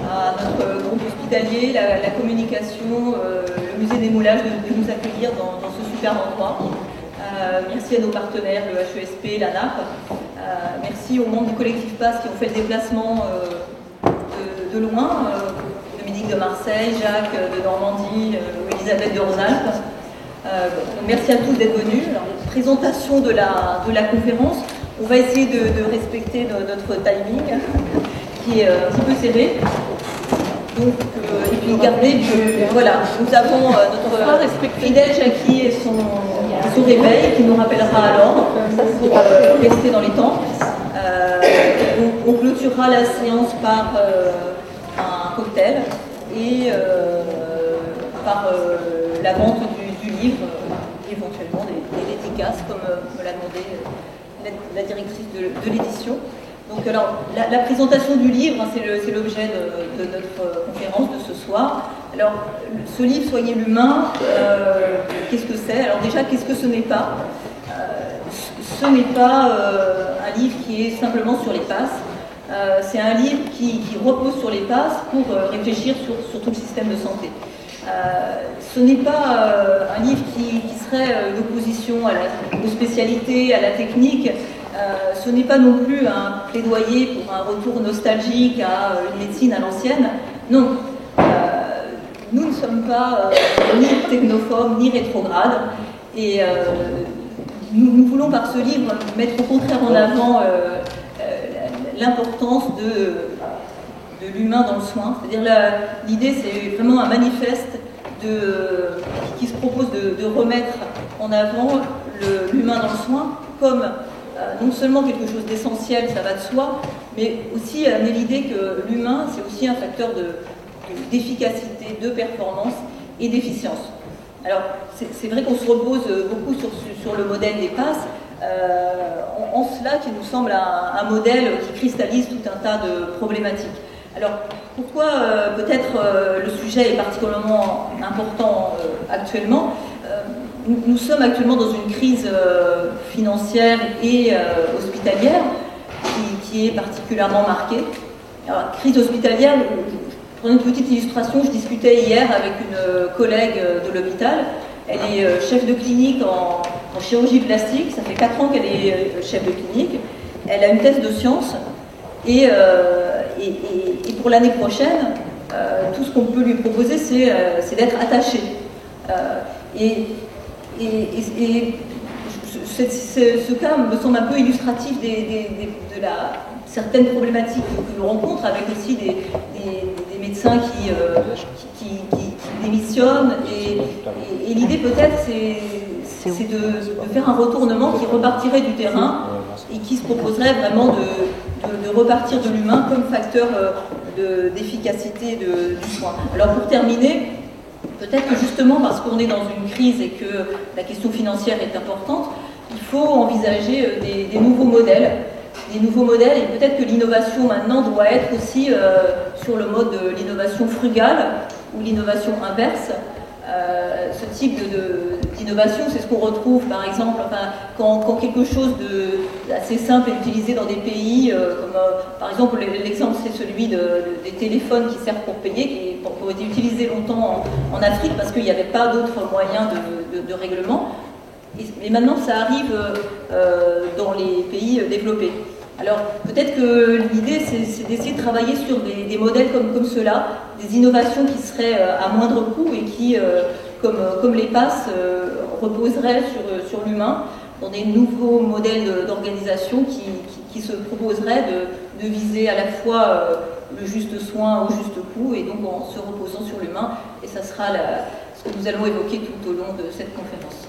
à notre groupe hospitalier, la communication, le musée des moulages de nous accueillir dans ce super endroit. Merci à nos partenaires, le HESP, l'ANAP. Merci aux membres du collectif PASS qui ont fait le déplacement de loin, Dominique de Marseille, Jacques de Normandie, Elisabeth de Rhône-Alpes. Merci à tous d'être venus. Alors, présentation de la conférence. On va essayer de respecter notre timing, qui est un petit peu serré. Donc, et puis garder que, voilà, nous avons notre fidèle Jackie et son réveil qui nous rappellera alors pour rester dans les temps. On clôturera la séance par un cocktail et par la vente du livre, éventuellement des dédicaces, comme me l'a demandé la directrice de l'édition. Donc alors, la présentation du livre, hein, c'est l'objet de notre conférence de ce soir. Alors, ce livre, Soyez l'humain, qu'est-ce que c'est? Alors déjà, qu'est-ce que ce n'est pas? Ce n'est pas un livre qui est simplement sur les passes. C'est un livre qui repose sur les passes pour réfléchir sur tout le système de santé. Ce n'est pas un livre qui serait une opposition aux spécialités, à la technique. Ce n'est pas non plus un plaidoyer pour un retour nostalgique à une médecine à l'ancienne. Non, nous ne sommes pas ni technophobes ni rétrogrades. Et nous voulons par ce livre mettre au contraire en avant l'importance de l'humain dans le soin. C'est-à-dire l'idée, c'est vraiment un manifeste qui se propose de remettre en avant l'humain dans le soin comme non seulement quelque chose d'essentiel, ça va de soi, mais aussi amener l'idée que l'humain, c'est aussi un facteur d'efficacité, de performance et d'efficience. Alors, c'est vrai qu'on se repose beaucoup sur le modèle des passes, en cela qui nous semble un modèle qui cristallise tout un tas de problématiques. Alors, pourquoi peut-être le sujet est particulièrement important actuellement? Nous sommes actuellement dans une crise financière et hospitalière qui est particulièrement marquée. Alors, crise hospitalière, pour une petite illustration, je discutais hier avec une collègue de l'hôpital. Elle est chef de clinique en chirurgie plastique, ça fait 4 ans qu'elle est chef de clinique. Elle a une thèse de sciences et pour l'année prochaine, tout ce qu'on peut lui proposer, c'est d'être attachée. Ce cas me semble un peu illustratif de certaines problématiques que l'on rencontre, avec aussi des médecins qui démissionnent. Et l'idée peut-être, c'est de faire un retournement qui repartirait du terrain et qui se proposerait vraiment de repartir de l'humain comme facteur d'efficacité du soin. Alors pour terminer, peut-être que justement parce qu'on est dans une crise et que la question financière est importante, il faut envisager des nouveaux modèles. Et peut-être que l'innovation maintenant doit être aussi sur le mode de l'innovation frugale ou l'innovation inverse. Ce type d'innovation, c'est ce qu'on retrouve par exemple quand quelque chose d'assez simple est utilisé dans des pays, comme par exemple l'exemple c'est celui des téléphones qui servent pour payer, qui ont été utilisés longtemps en Afrique parce qu'il n'y avait pas d'autres moyens de règlement. Et maintenant ça arrive dans les pays développés. Alors peut-être que l'idée c'est d'essayer de travailler sur des modèles comme ceux-là, des innovations qui seraient à moindre coût et qui, comme les passes, reposeraient sur l'humain, dans des nouveaux modèles d'organisation qui se proposeraient de viser à la fois le juste soin au juste coût et donc en se reposant sur l'humain. Et ça sera ce que nous allons évoquer tout au long de cette conférence.